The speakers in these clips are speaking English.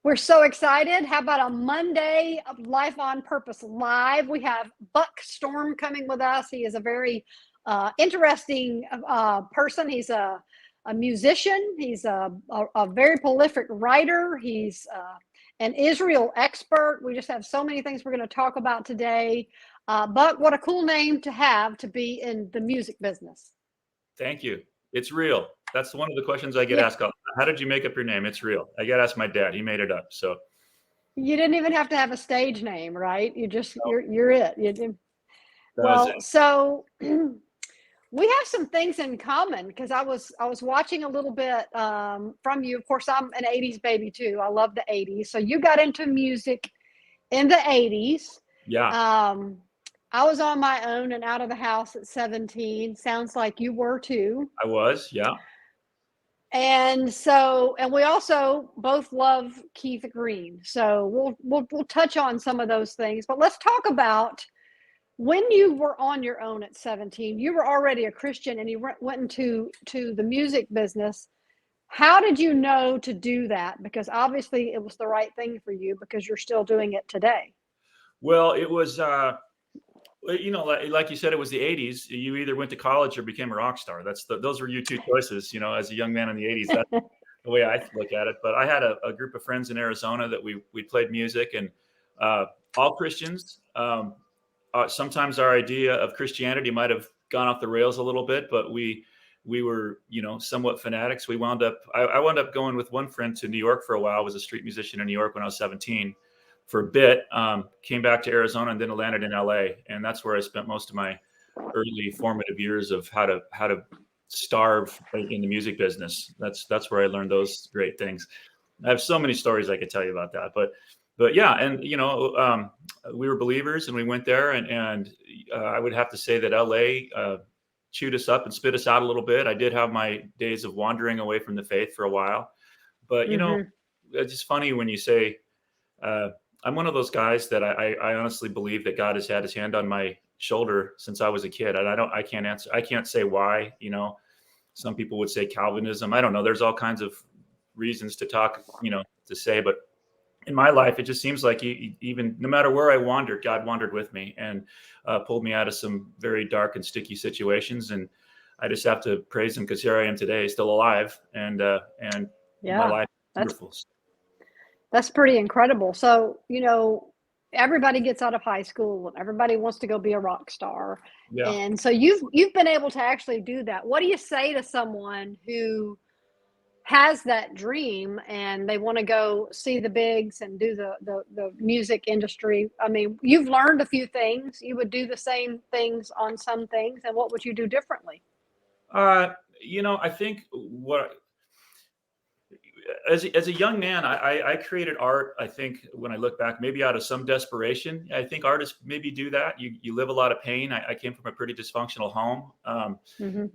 We're so excited. How about a Monday of Life on Purpose Live? We have Buck Storm coming with us. He is a very interesting person. He's a musician. He's a very prolific writer. He's an Israel expert. We just have so many things we're going to talk about today. Buck, what a cool name to have to be in the music business. Thank you. It's real. That's one of the questions I get Yeah. asked. How did you make up your name? It's real. I got to ask my dad. He made it up. So You didn't even have to have a stage name, right? no, You're it. You did. that was it. Well, so we have some things in common because I was watching a little bit from you. Of course, I'm an '80s baby too. I love the '80s. So you got into music in the '80s. Yeah, I was on my own and out of the house at 17. Sounds like you were too. I was. Yeah. And we also both love Keith Green. So we'll touch on some of those things. But let's talk about when you were on your own at 17. You were already a Christian and you went into the music business. How did you know to do that? Because obviously it was the right thing for you because you're still doing it today. Well, it was, like you said, it was the '80s. You either went to college or became a rock star. Those were your two choices, as a young man in the '80s. That's the way I look at it. But I had a group of friends in Arizona that we played music, and all Christians. Sometimes our idea of Christianity might have gone off the rails a little bit, but we were, somewhat fanatics. I wound up going with one friend to New York for a while. I was a street musician in New York when I was 17 for a bit, came back to Arizona and then landed in LA. And that's where I spent most of my early formative years of how to starve in the music business. That's where I learned those great things. I have so many stories I could tell you about that, but yeah. And, we were believers and we went there and I would have to say that LA, chewed us up and spit us out a little bit. I did have my days of wandering away from the faith for a while, but Mm-hmm. it's just funny when you say, I'm one of those guys that I honestly believe that God has had his hand on my shoulder since I was a kid. And I can't answer. I can't say why, some people would say Calvinism. I don't know. There's all kinds of reasons to talk, to say, but in my life, it just seems like even no matter where I wandered, God wandered with me and pulled me out of some very dark and sticky situations. And I just have to praise him because here I am today, still alive. And my Yeah, life is that's beautiful. That's pretty incredible. So, everybody gets out of high school and everybody wants to go be a rock star. Yeah. And so you've been able to actually do that. What do you say to someone who has that dream and they want to go see the bigs and do the music industry? I mean, you've learned a few things. You would do the same things on some things, and what would you do differently? I think as a young man, I created art. I think when I look back, maybe out of some desperation. I think artists maybe do that. You live a lot of pain. I came from a pretty dysfunctional home. Mm-hmm.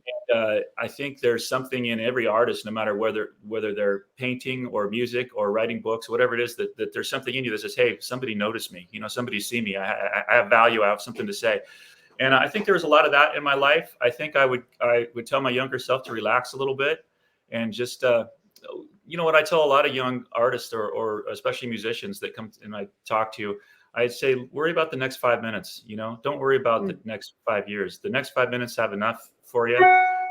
I think there's something in every artist, no matter whether they're painting or music or writing books, whatever it is, that there's something in you that says, "Hey, somebody noticed me. Somebody see me. I have value. I have something to say." And I think there was a lot of that in my life. I think I would tell my younger self to relax a little bit and just what I tell a lot of young artists or especially musicians that come and I talk to, I say, worry about the next 5 minutes. Don't worry about the next 5 years. The next 5 minutes have enough for you,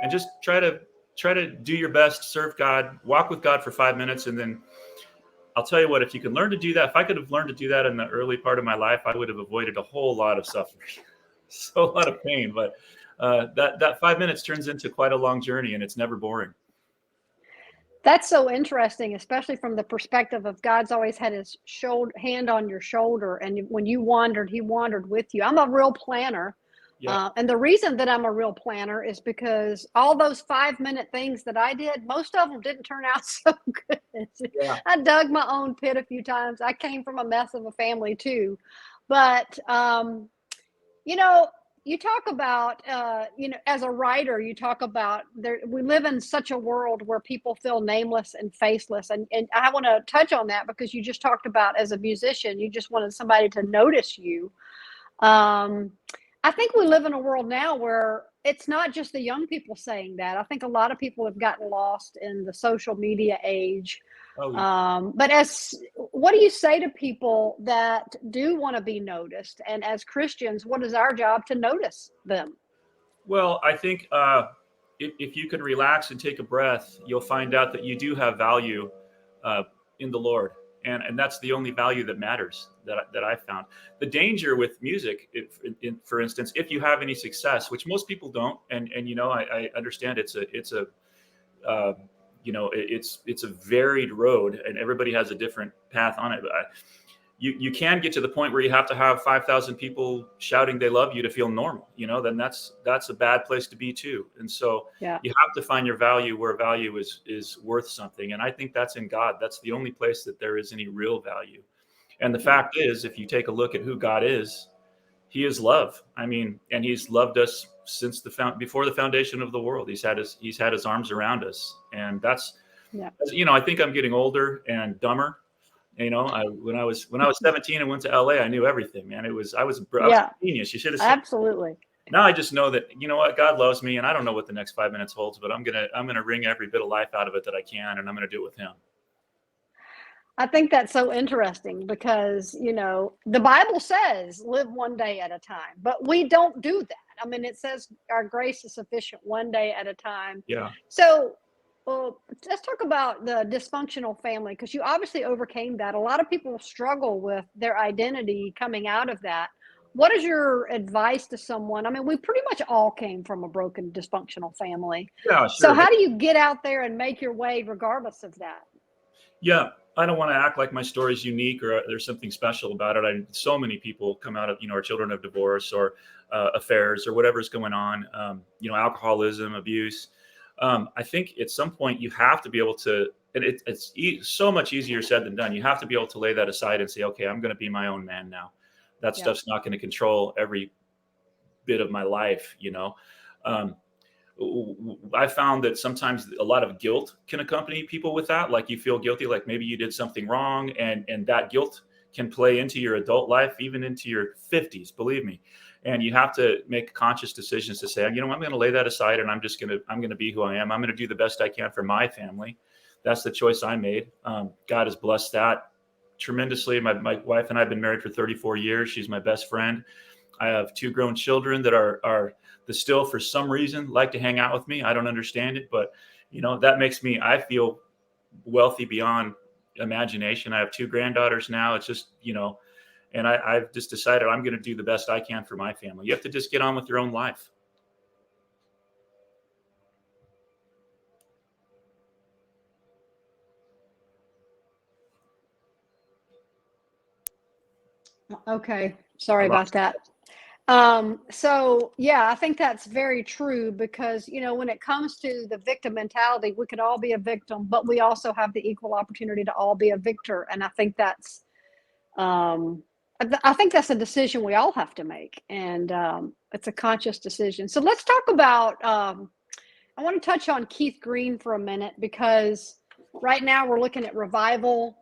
and just try to do your best, serve God, walk with God for 5 minutes, and then I'll tell you what. If you can learn to do that, if I could have learned to do that in the early part of my life, I would have avoided a whole lot of suffering, so a lot of pain. But that 5 minutes turns into quite a long journey, and it's never boring. That's so interesting, especially from the perspective of God's always had his hand on your shoulder. And when you wandered, he wandered with you. I'm a real planner. Yeah. And the reason that I'm a real planner is because all those 5-minute things that I did, most of them didn't turn out so good. Yeah. I dug my own pit a few times. I came from a mess of a family too. But, you know, you talk about, as a writer, you talk about we live in such a world where people feel nameless and faceless. And I want to touch on that because you just talked about as a musician, you just wanted somebody to notice you. I think we live in a world now where it's not just the young people saying that. I think a lot of people have gotten lost in the social media age. Oh, yeah. But what do you say to people that do want to be noticed? And as Christians, what is our job to notice them? Well, I think if you can relax and take a breath, you'll find out that you do have value uh, in the Lord, and that's the only value that matters that I found. The danger with music, for instance, if you have any success, which most people don't, and I understand it's a uh, it's a varied road, and everybody has a different path on it. But you can get to the point where you have to have 5,000 people shouting they love you to feel normal. Then that's a bad place to be too. And so Yeah. you have to find your value where value is worth something. And I think that's in God. That's the only place that there is any real value. And the fact is, if you take a look at who God is, He is love. I mean, and He's loved us since before the foundation of the world. He's had His arms around us, and Yeah. I think I'm getting older and dumber. When I was 17 and went to LA, I knew everything, man. I was Yeah. a genius. You should have seen. Absolutely. Now I just know that what, God loves me, and I don't know what the next 5 minutes holds, but I'm gonna wring every bit of life out of it that I can, and I'm gonna do it with Him. I think that's so interesting because, the Bible says live one day at a time, but we don't do that. I mean, it says our grace is sufficient one day at a time. Yeah. So, well, let's talk about the dysfunctional family because you obviously overcame that. A lot of people struggle with their identity coming out of that. What is your advice to someone? I mean, we pretty much all came from a broken, dysfunctional family. Yeah, So, sure. how do you get out there and make your way regardless of that? Yeah, I don't want to act like my story is unique or there's something special about it. So many people come out of, are children of divorce or affairs or whatever's going on, alcoholism, abuse. I think at some point you have to be able to, and so much easier said than done. You have to be able to lay that aside and say, okay, I'm going to be my own man now. That Yeah. stuff's not going to control every bit of my life. Um, I found that sometimes a lot of guilt can accompany people with that. Like you feel guilty, like maybe you did something wrong, and that guilt can play into your adult life, even into your 50s. Believe me. And you have to make conscious decisions to say, I'm going to lay that aside, and I'm going to be who I am. I'm going to do the best I can for my family. That's the choice I made. God has blessed that tremendously. My wife and I have been married for 34 years. She's my best friend. I have 2 grown children that are still, for some reason, like to hang out with me. I don't understand it, but that makes I feel wealthy beyond imagination. I have 2 granddaughters now. It's just, and I've just decided I'm going to do the best I can for my family. You have to just get on with your own life. Okay. Sorry I about lost that. So yeah, I think that's very true because, when it comes to the victim mentality, we could all be a victim, but we also have the equal opportunity to all be a victor. And I think um, I think that's a decision we all have to make. And, it's a conscious decision. So let's talk about, I want to touch on Keith Green for a minute because right now we're looking at revival.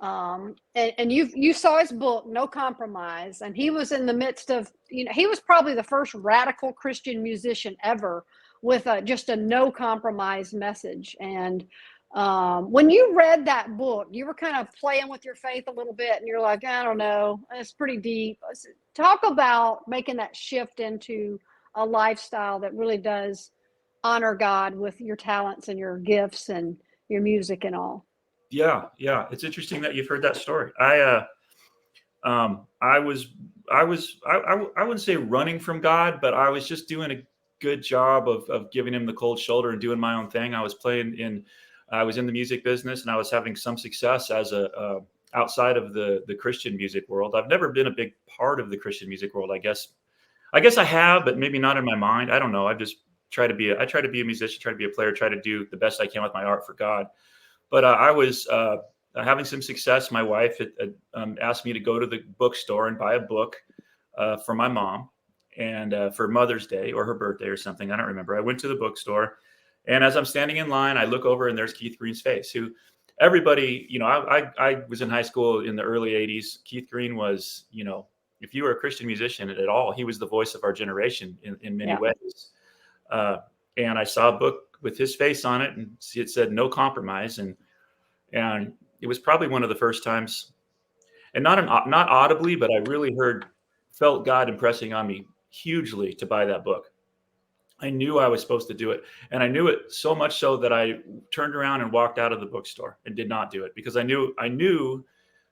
And you saw his book, No Compromise, and he was in the midst of, he was probably the first radical Christian musician ever with just a no compromise message. And when you read that book, you were kind of playing with your faith a little bit, and you're like, I don't know, it's pretty deep. Talk about making that shift into a lifestyle that really does honor God with your talents and your gifts and your music and all. Yeah, yeah. It's interesting that you've heard that story. I wouldn't say running from God, but I was just doing a good job of giving Him the cold shoulder and doing my own thing. I was in the music business, and I was having some success as outside of the Christian music world. I've never been a big part of the Christian music world. I guess I have, but maybe not in my mind. I don't know. I just I try to be a musician, try to be a player, try to do the best I can with my art for God. But I was having some success. My wife had asked me to go to the bookstore and buy a book for my mom, and for Mother's Day or her birthday or something. I don't remember. I went to the bookstore, and as I'm standing in line, I look over and there's Keith Green's face, who everybody, I was in high school in the early 80s. Keith Green was, if you were a Christian musician at all, he was the voice of our generation in many Yeah. ways. Uh, and I saw a book with his face on it, and it said "No Compromise," and And it was probably one of the first times, and not audibly, but I really felt God impressing on me hugely to buy that book. I knew I was supposed to do it. And I knew it so much so that I turned around and walked out of the bookstore and did not do it, because I knew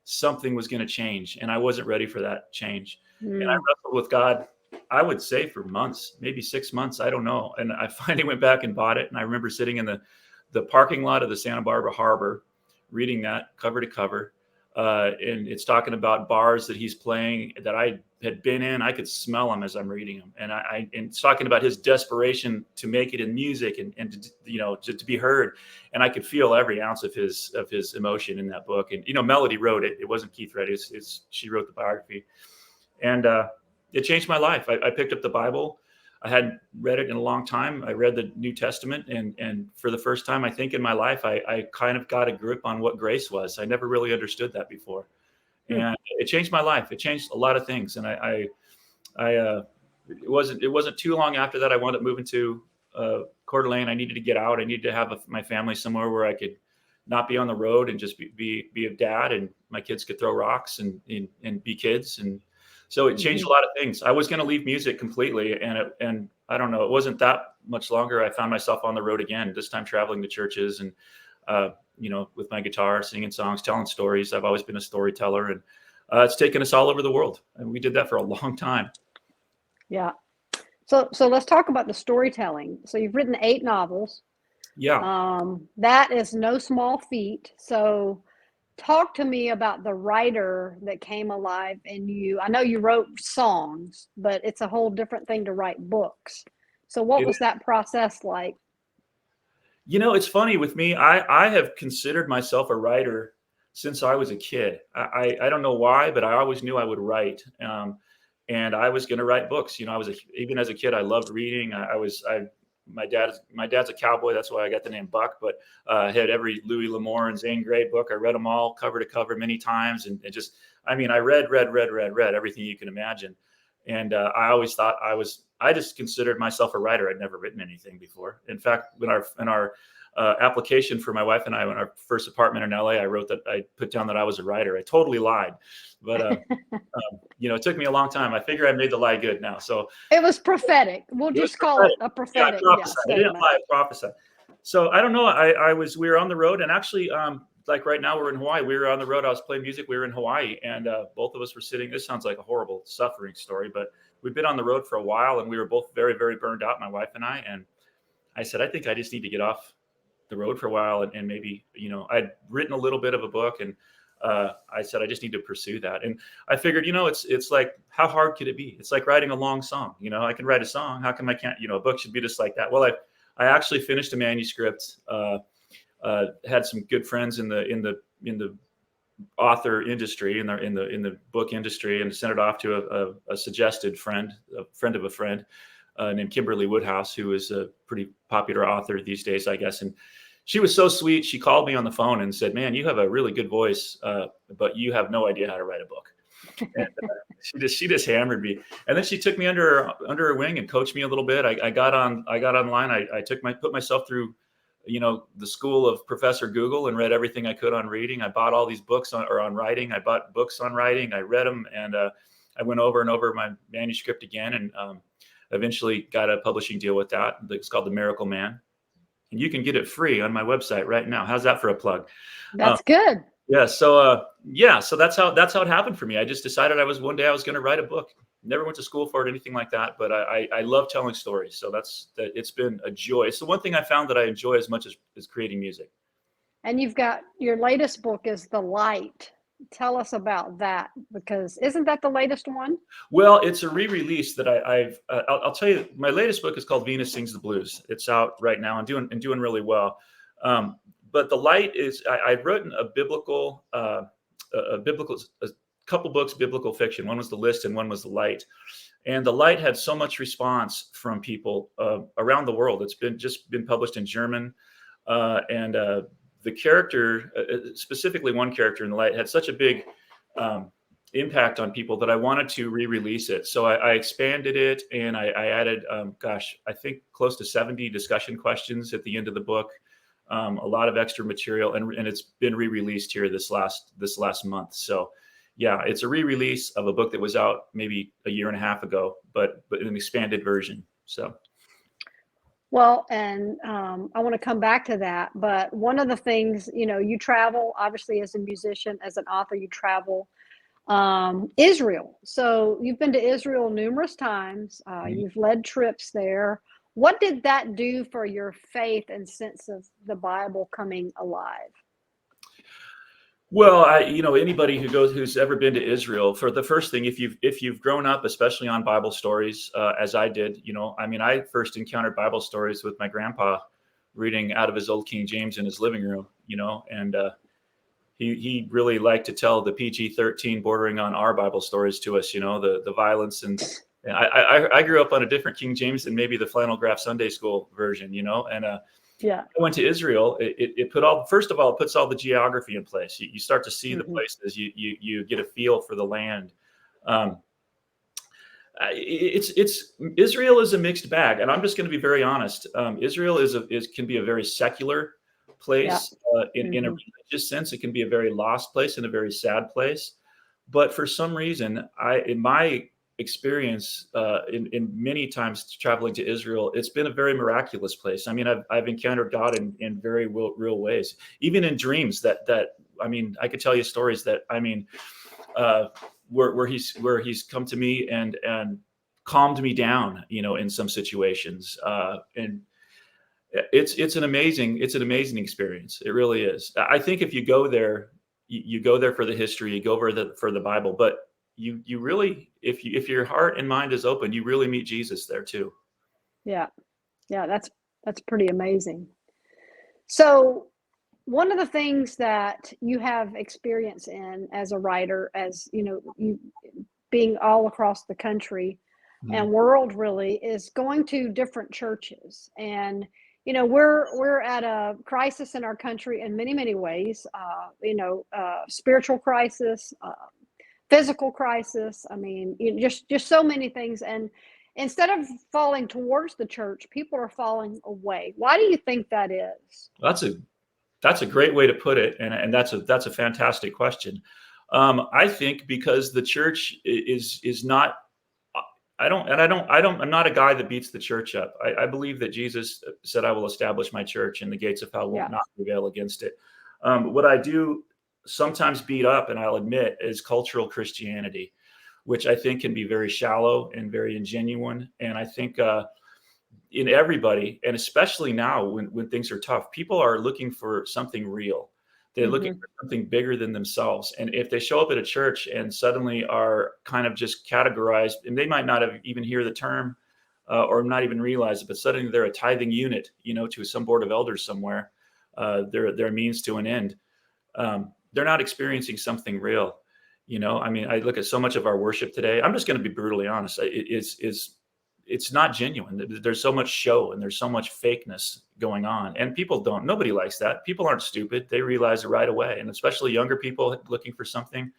something was going to change, and I wasn't ready for that change. And I wrestled with God, I would say for months, maybe 6 months. I don't know. And I finally went back and bought it. And I remember sitting in the parking lot of the Santa Barbara Harbor, reading that cover to cover. And it's talking about bars that he's playing that I had been in. I could smell them as I'm reading them. And and it's talking about his desperation to make it in music and to be heard. And I could feel every ounce of his emotion in that book. And, Melody wrote it. It wasn't Keith Reddy. She wrote the biography. And it changed my life. I picked up the Bible. I hadn't read it in a long time. I read the New Testament, and for the first time, I think in my life, I kind of got a grip on what grace was. I never really understood that before, and it changed my life. It changed a lot of things, and it wasn't too long after that I wound up moving to Coeur D'Alene. I needed to get out. I needed to have my family somewhere where I could not be on the road and just be a dad, and my kids could throw rocks and be kids. And so it changed a lot of things. I was going to leave music completely. And I don't know, it wasn't that much longer. I found myself on the road again, this time traveling to churches and, with my guitar, singing songs, telling stories. I've always been a storyteller, and it's taken us all over the world. And we did that for a long time. Yeah. So let's talk about the storytelling. So you've written 8 novels. Yeah. That is no small feat. So talk to me about the writer that came alive in you. I know you wrote songs, but it's a whole different thing to write books. So what was that process like? It's funny with me. I have considered myself a writer since I was a kid. I don't know why, but I always knew I would write. And I was going to write books. Even as a kid, I loved reading. My dad's a cowboy. That's why I got the name Buck. But I had every Louis L'Amour and Zane Grey book. I read them all cover to cover many times, and I read everything you can imagine. And I always thought I just considered myself a writer. I'd never written anything before. In fact, in our application for my wife and I, in our first apartment in LA, I put down that I was a writer. I totally lied, but it took me a long time. I figure I made the lie good now. So it was prophetic. We'll just call it a prophetic. Yeah, I didn't lie, I prophesied. So I don't know. We were on the road, and actually, like right now we're in Hawaii. We were on the road. I was playing music. We were in Hawaii, and both of us were sitting. This sounds like a horrible suffering story, but we've been on the road for a while, and we were both very, very burned out, my wife and I. And I said, I think I just need to get off the road for a while, and maybe, I'd written a little bit of a book, and I said, I just need to pursue that. And I figured, it's like, how hard could it be? It's like writing a long song. I can write a song. How come I can't? A book should be just like that. Well, I actually finished a manuscript. Had some good friends in the author industry, in the book industry, and sent it off to a suggested friend, a friend of a friend, named Kimberly Woodhouse, who is a pretty popular author these days, I guess. And she was so sweet. She called me on the phone and said, "Man, you have a really good voice, but you have no idea how to write a book." And she just hammered me. And then she took me under her wing and coached me a little bit. I got online. I put myself through, the school of Professor Google, and read everything I could on reading. I bought all these books on writing. I bought books on writing. I read them, and I went over and over my manuscript again, and eventually got a publishing deal with that. It's called The Miracle Man. And you can get it free on my website right now. How's that for a plug? That's good. Yeah. So that's how it happened for me. I just decided one day I was going to write a book. Never went to school for it, anything like that, but I love telling stories. So it's been a joy. It's the one thing I found that I enjoy as much as creating music. And you've got your latest book is The Light. Tell us about that, because isn't that the latest one? Well, it's a re-release that I'll tell you. My latest book is called Venus Sings the Blues. It's out right now and doing really well. But The Light is, I've written a couple books, biblical fiction. One was TheList and one was The Light. And The Light had so much response from people around the world. It's been published in German, and the character, specifically one character in The Light, had such a big impact on people that I wanted to re-release it. So I expanded it, and I added, I think close to 70 discussion questions at the end of the book. a lot of extra material, and it's been re-released here this last month. So yeah, it's a re-release of a book that was out maybe a year and a half ago, but an expanded version. So. Well, and I want to come back to that, but one of the things, you travel, obviously, as a musician, as an author, you travel Israel. So you've been to Israel numerous times. You've led trips there. What did that do for your faith and sense of the Bible coming alive? Well, anybody who's ever been to Israel, for the first thing, if you've grown up, especially on Bible stories, as I did, I first encountered Bible stories with my grandpa reading out of his old King James in his living room, and he really liked to tell the PG-13 bordering on R Bible stories to us, the violence, and I grew up on a different King James than maybe the Flannel Graph Sunday School version, and Yeah. I went to Israel. It puts all the geography in place. You start to see the places. You get a feel for the land. Israel is a mixed bag, and I'm just going to be very honest. Israel can be a very secular place in a religious sense. It can be a very lost place and a very sad place. But for some reason, in my experience, in many times traveling to Israel, it's been a very miraculous place. I mean, I've encountered God in very real ways, even in dreams. I could tell you stories that where he's come to me and calmed me down, in some situations, and it's an amazing experience. It really is. I think if you go there, you go there for the history, you go for the Bible, but you really, if your heart and mind is open, you really meet Jesus there too. Yeah. That's pretty amazing. So one of the things that you have experience in as a writer, as you being all across the country and world, really, is going to different churches. And we're at a crisis in our country in many ways. Spiritual crisis, physical crisis. I mean, just so many things. And instead of falling towards the church, people are falling away. Why do you think that is? That's a great way to put it, and that's a fantastic question. I think because the church is not. I'm not a guy that beats the church up. I believe that Jesus said, "I will establish my church, and the gates of hell will not prevail against it." What I do sometimes beat up, and I'll admit, is cultural Christianity, which I think can be very shallow and very ingenuine. And I think in everybody, and especially now when things are tough, people are looking for something real. They're looking for something bigger than themselves. And if they show up at a church and suddenly are kind of just categorized, and they might not have even hear the term or not even realize it, but suddenly they're a tithing unit, to some board of elders somewhere. They're a means to an end. They're not experiencing something real. I look at so much of our worship today. I'm just going to be brutally honest. It's not genuine. There's so much show and there's so much fakeness going on, and nobody likes that. People aren't stupid. They realize it right away. And especially younger people looking for something,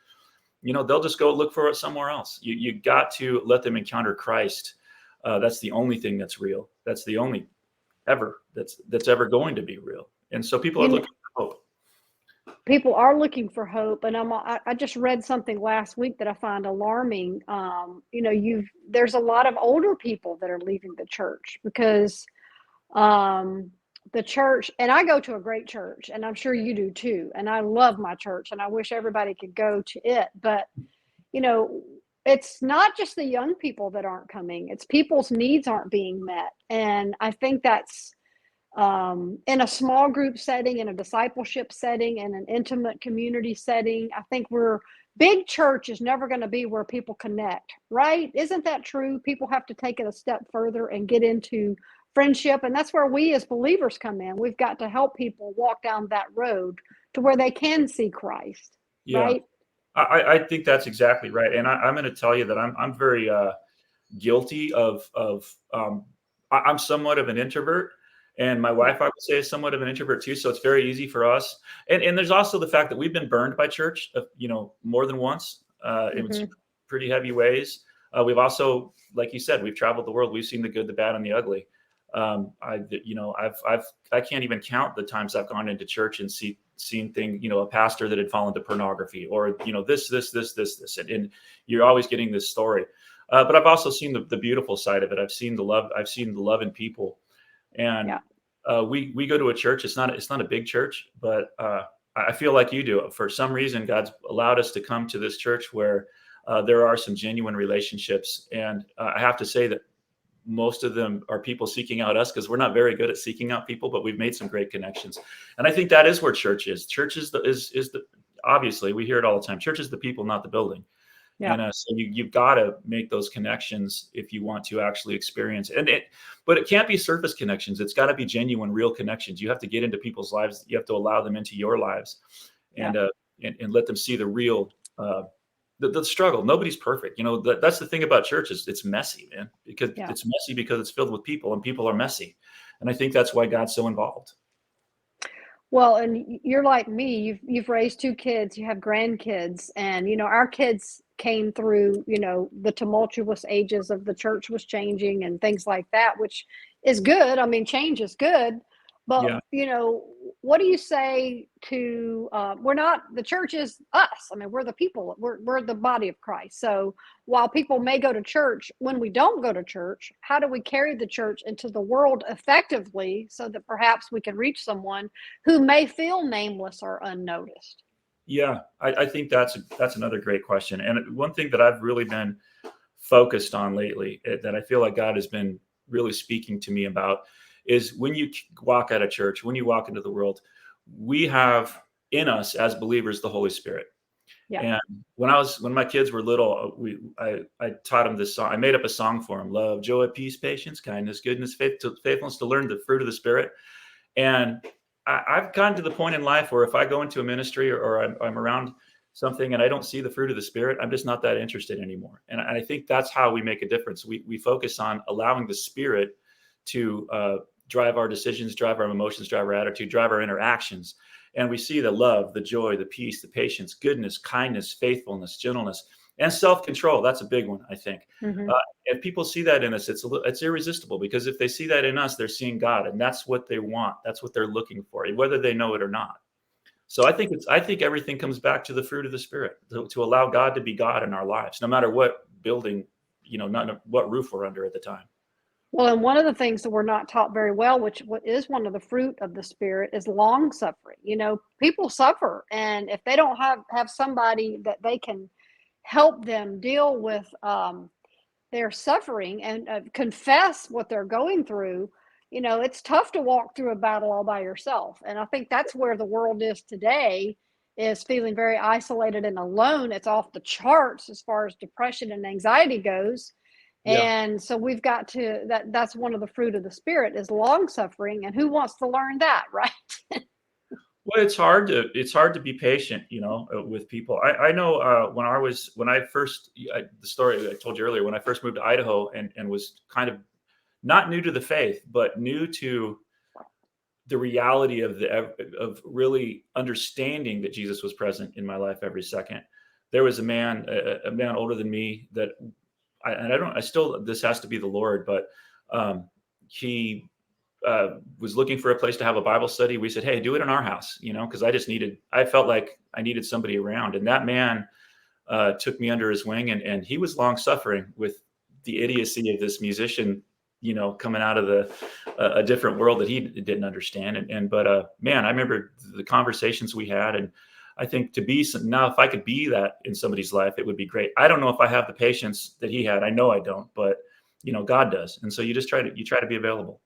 they'll just go look for it somewhere else. You got to let them encounter Christ. That's the only thing that's real. That's the only that's ever going to be real. And so people are looking for hope. People are looking for hope, and I just read something last week that I find alarming. There's a lot of older people that are leaving the church because the church, and I go to a great church, and I'm sure you do too, and I love my church, and I wish everybody could go to it, but it's not just the young people that aren't coming; it's people's needs aren't being met, and I think that's in a small group setting, in a discipleship setting, in an intimate community setting. I think big church is never going to be where people connect, right? Isn't that true? People have to take it a step further and get into friendship. And that's where we as believers come in. We've got to help people walk down that road to where they can see Christ, right? I think that's exactly right. And I'm going to tell you that I'm very guilty of I'm somewhat of an introvert. And my wife, I would say, is somewhat of an introvert too. So it's very easy for us. And there's also the fact that we've been burned by church, more than once. It was pretty heavy ways. We've also, like you said, we've traveled the world. We've seen the good, the bad, and the ugly. I can't even count the times I've gone into church and seen thing, a pastor that had fallen to pornography, or this, and you're always getting this story. But I've also seen the beautiful side of it. I've seen the love. I've seen the love in people, and we go to a church. It's not a big church, but I feel like you do. For some reason, God's allowed us to come to this church where there are some genuine relationships, and I have to say that most of them are people seeking out us, because we're not very good at seeking out people, but we've made some great connections. And I think that is where church is. Church is the obviously we hear it all the time. Church is the people, not the building. Yeah. And so you've got to make those connections if you want to actually experience it. But it can't be surface connections. It's got to be genuine, real connections. You have to get into people's lives. You have to allow them into your lives, and let them see the real, the struggle. Nobody's perfect. That's the thing about churches. It's messy, man, because it's messy because it's filled with people, and people are messy. And I think that's why God's so involved. Well, and you're like me. You've raised 2 kids. You have grandkids, and our kids came through the tumultuous ages of the church was changing and things like that, which is good. I mean, change is good, but what do you say to the church is us. I mean, we're the people. We're the body of Christ. So while people may go to church, when we don't go to church, how do we carry the church into the world effectively so that perhaps we can reach someone who may feel nameless or unnoticed? Yeah, I think that's another great question. And one thing that I've really been focused on lately, that I feel like God has been really speaking to me about, is when you walk out of church, when you walk into the world, we have in us as believers the Holy Spirit. Yeah. And when my kids were little, I taught them this song. I made up a song for them: love, joy, peace, patience, kindness, goodness, faithfulness, to learn the fruit of the Spirit. And I've gotten to the point in life where if I go into a ministry, or I'm around something and I don't see the fruit of the Spirit, I'm just not that interested anymore. And I think that's how we make a difference. We focus on allowing the Spirit to drive our decisions, drive our emotions, drive our attitude, drive our interactions. And we see the love, the joy, the peace, the patience, goodness, kindness, faithfulness, gentleness, and self-control. That's a big one, I think. Mm-hmm. If people see that in us, it's irresistible, because if they see that in us, they're seeing God, and that's what they want. That's what they're looking for, whether they know it or not. So I think everything comes back to the fruit of the Spirit, to allow God to be God in our lives, no matter what building, not what roof we're under at the time. Well, and one of the things that we're not taught very well, what is one of the fruit of the Spirit, is long suffering. People suffer, and if they don't have somebody that they can help them deal with their suffering and confess what they're going through, it's tough to walk through a battle all by yourself. And I think that's where the world is today, is feeling very isolated and alone. It's off the charts as far as depression and anxiety goes. Yeah. And so we've got that's one of the fruit of the Spirit, is long suffering. And who wants to learn that, right? Well, it's hard to be patient, with people. I know the story I told you earlier, when I first moved to Idaho and was kind of not new to the faith, but new to the reality of really understanding that Jesus was present in my life every second. There was a man older than me that this has to be the Lord, but he was looking for a place to have a Bible study. We said, hey, do it in our house, because I felt like I needed somebody around. And that man took me under his wing, and he was long suffering with the idiocy of this musician, coming out of a different world that he didn't understand. But man, I remember the conversations we had, and I think now, if I could be that in somebody's life, it would be great. I don't know if I have the patience that he had. I know I don't, but God does. And so you try to be available.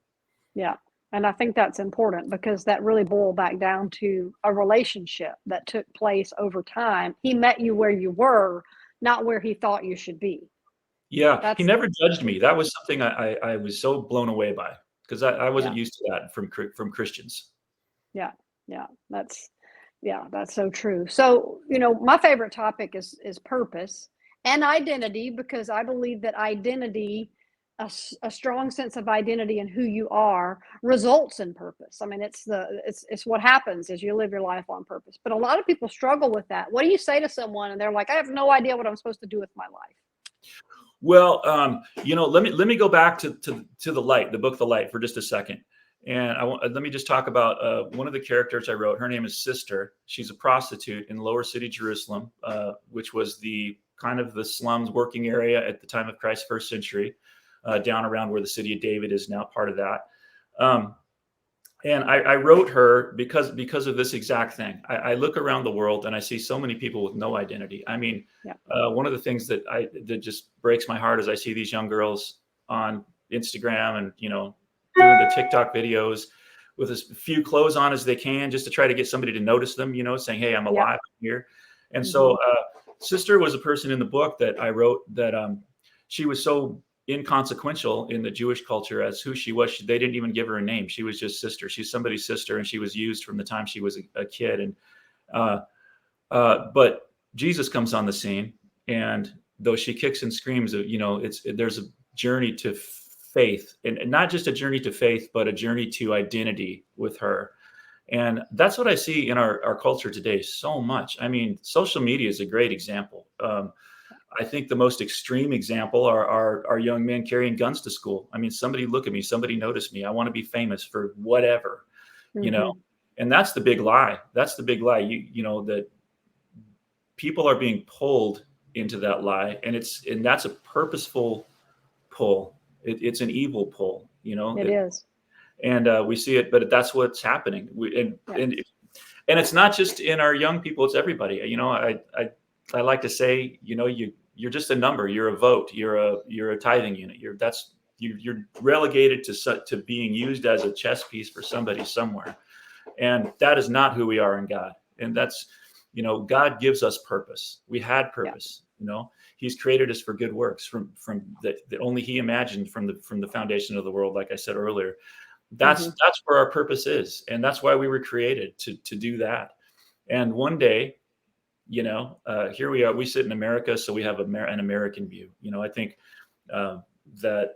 Yeah. And I think that's important, because that really boiled back down to a relationship that took place over time. He met you where you were, not where he thought you should be. Yeah. He never judged me. That was something I was so blown away by, because I wasn't used to that from Christians. Yeah. Yeah. That's so true. So, my favorite topic is purpose and identity, because I believe that identity, a strong sense of identity and who you are, results in purpose. I mean, it's what happens as you live your life on purpose. But a lot of people struggle with that. What do you say to someone and they're like, I have no idea what I'm supposed to do with my life? Well, let me go back to the light, the book, The Light, for just a second. And let me just talk about one of the characters I wrote. Her name is Sister. She's a prostitute in Lower City, Jerusalem, which was the kind of the slums working area at the time of Christ's first century, down around where the city of David is now, part of that. And I wrote her because of this exact thing. I look around the world and I see so many people with no identity. I mean, one of the things that just breaks my heart is I see these young girls on Instagram and, doing the TikTok videos with as few clothes on as they can, just to try to get somebody to notice them, saying, hey, I'm alive, I'm here. And so Sister was a person in the book that I wrote that she was so inconsequential in the Jewish culture as who she was. They didn't even give her a name. She was just Sister. She's somebody's sister, and she was used from the time she was a kid. And but Jesus comes on the scene, and though she kicks and screams, there's a journey to faith, and not just a journey to faith, but a journey to identity with her. And that's what I see in our culture today so much. I mean, social media is a great example. I think the most extreme example are young men carrying guns to school. I mean, somebody look at me, somebody notice me. I want to be famous for whatever, and that's the big lie. That's the big lie. That people are being pulled into that lie, and that's a purposeful pull. It's an evil pull, It is. And we see it, but that's what's happening. And it's not just in our young people; it's everybody. I like to say, you're just a number. You're a vote. You're a tithing unit. You're relegated to being used as a chess piece for somebody somewhere, and that is not who we are in God. And that's, God gives us purpose. We had purpose. He's created us for good works from that only He imagined from the foundation of the world. Like I said earlier, that's where our purpose is, and that's why we were created to do that. And one day, here we are. We sit in America, so we have an American view. I think that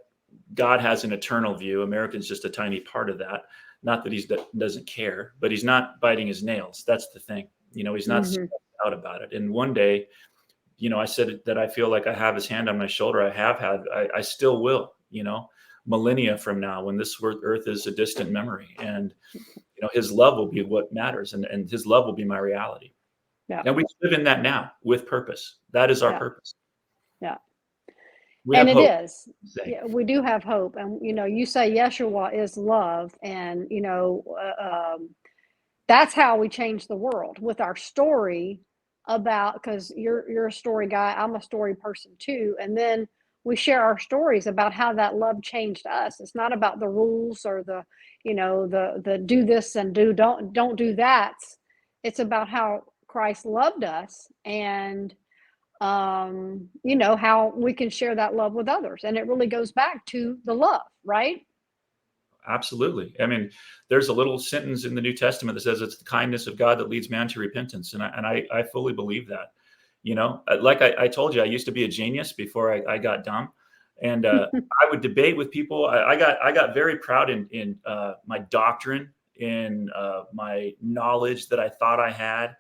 God has an eternal view. America's just a tiny part of that. Not that He doesn't care, but He's not biting His nails. That's the thing. He's not out about it. And one day, I said that I feel like I have His hand on my shoulder. I have had. I still will. Millennia from now, when this earth is a distant memory, and His love will be what matters, and His love will be my reality. Yeah. And we live in that now with purpose. That is our purpose. Yeah. And it is. Yeah, we do have hope. And, you say Yeshua is love. And, that's how we change the world, with our story because you're a story guy. I'm a story person too. And then we share our stories about how that love changed us. It's not about the rules or the do this and don't do that. It's about how Christ loved us, and how we can share that love with others. And it really goes back to the love, right? Absolutely. I mean, there's a little sentence in the New Testament that says it's the kindness of God that leads man to repentance, and I fully believe that. Like I told you, I used to be a genius before I got dumb, and I would debate with people. I got very proud in my doctrine, in my knowledge that I thought I had.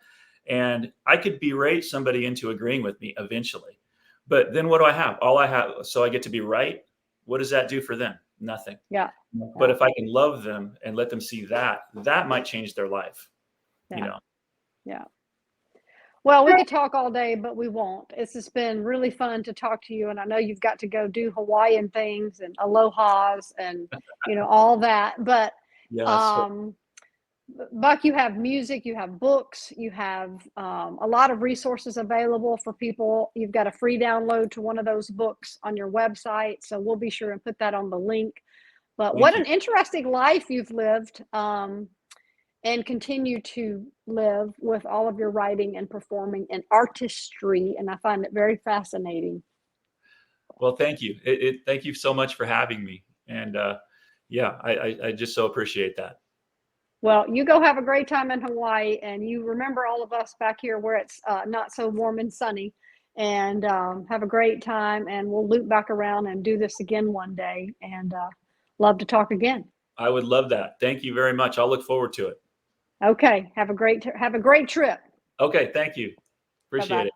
And I could berate somebody into agreeing with me eventually. But then what do I have? All I have, so I get to be right. What does that do for them? Nothing. Yeah. But if I can love them and let them see that might change their life. Yeah. Well, we could talk all day, but we won't. It's just been really fun to talk to you. And I know you've got to go do Hawaiian things and alohas and, all that. But Buck, you have music, you have books, you have a lot of resources available for people. You've got a free download to one of those books on your website. So we'll be sure and put that on the link. But what an interesting life you've lived and continue to live with all of your writing and performing and artistry. And I find it very fascinating. Well, thank you. Thank you so much for having me. And I just so appreciate that. Well, you go have a great time in Hawaii, and you remember all of us back here where it's not so warm and sunny, and have a great time. And we'll loop back around and do this again one day, and love to talk again. I would love that. Thank you very much. I'll look forward to it. Okay. Have a great trip. Okay. Thank you. Appreciate it.